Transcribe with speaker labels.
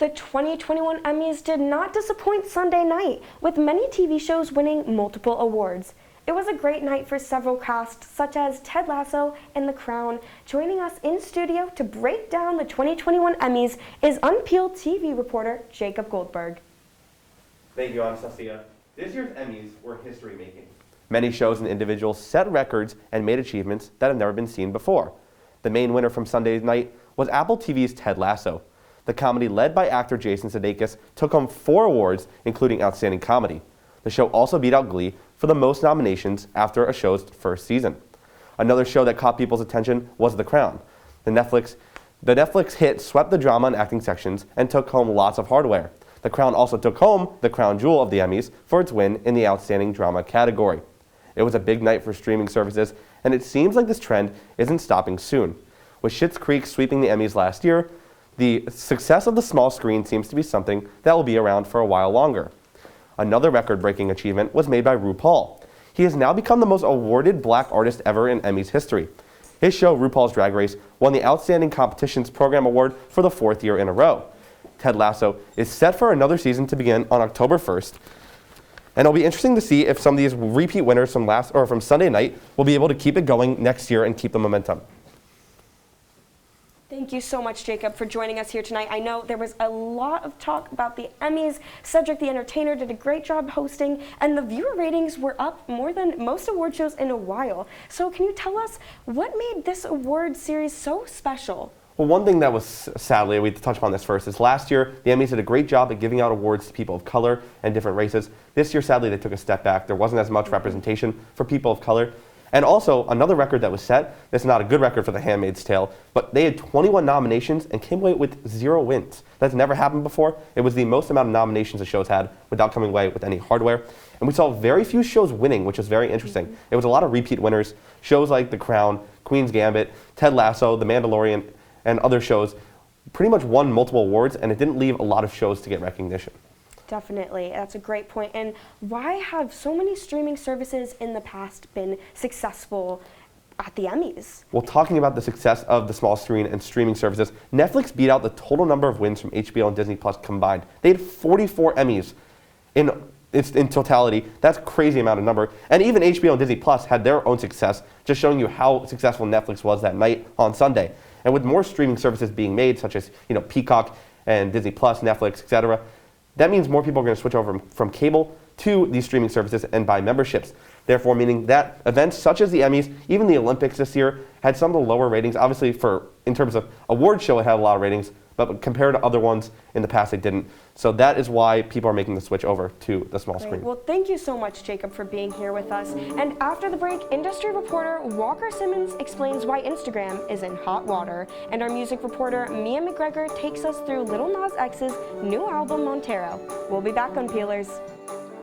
Speaker 1: The 2021 Emmys did not disappoint Sunday night, with many TV shows winning multiple awards. It was a great night for several casts, such as Ted Lasso and The Crown. Joining us in studio to break down the 2021 Emmys is Unpeeled TV reporter Jacob Goldberg.
Speaker 2: Thank you, Anastasia. This year's Emmys were history-making. Many shows and individuals set records and made achievements that have never been seen before. The main winner from Sunday's night was Apple TV's Ted Lasso. The comedy led by actor Jason Sudeikis took home 4 awards, including Outstanding Comedy. The show also beat out Glee for the most nominations after a show's first season. Another show that caught people's attention was The Crown. The Netflix hit swept the drama and acting sections and took home lots of hardware. The Crown also took home the crown jewel of the Emmys for its win in the Outstanding Drama category. It was a big night for streaming services, and it seems like this trend isn't stopping soon. With Schitt's Creek sweeping the Emmys last year, the success of the small screen seems to be something that will be around for a while longer. Another record-breaking achievement was made by RuPaul. He has now become the most awarded black artist ever in Emmys history. His show, RuPaul's Drag Race, won the Outstanding Competitions Program Award for the 4th year in a row. Ted Lasso is set for another season to begin on October 1st. And it'll be interesting to see if some of these repeat winners from Sunday night will be able to keep it going next year and keep the momentum.
Speaker 1: Thank you so much, Jacob, for joining us here tonight. I know there was a lot of talk about the Emmys. Cedric the Entertainer did a great job hosting, and the viewer ratings were up more than most award shows in a while. So can you tell us what made this award series so special?
Speaker 2: Well, one thing that was, sadly, we touched upon this first, is last year the Emmys did a great job at giving out awards to people of color and different races. This year, sadly, they took a step back. There wasn't as much representation for people of color. And also, another record that was set, this is not a good record for The Handmaid's Tale, but they had 21 nominations and came away with 0 wins. That's never happened before. It was the most amount of nominations the shows had without coming away with any hardware. And we saw very few shows winning, which was very interesting. It was a lot of repeat winners. Shows like The Crown, Queen's Gambit, Ted Lasso, The Mandalorian, and other shows pretty much won multiple awards, and it didn't leave a lot of shows to get recognition.
Speaker 1: Definitely. That's a great point. And why have so many streaming services in the past been successful at the Emmys?
Speaker 2: Well, talking about the success of the small screen and streaming services, Netflix beat out the total number of wins from HBO and Disney Plus combined. They had 44 Emmys in totality. That's a crazy amount of number. And even HBO and Disney Plus had their own success, just showing you how successful Netflix was that night on Sunday. And with more streaming services being made, such as Peacock and Disney Plus, Netflix, etc., that means more people are going to switch over from cable to these streaming services and buy memberships. Therefore, meaning that events such as the Emmys, even the Olympics this year, had some of the lower ratings. Obviously, in terms of award show, it had a lot of ratings, but compared to other ones in the past, it didn't. So that is why people are making the switch over to the small screen.
Speaker 1: Well, thank you so much, Jacob, for being here with us. And after the break, industry reporter Walker Simmons explains why Instagram is in hot water. And our music reporter Mia McGregor takes us through Lil Nas X's new album, Montero. We'll be back on Peelers.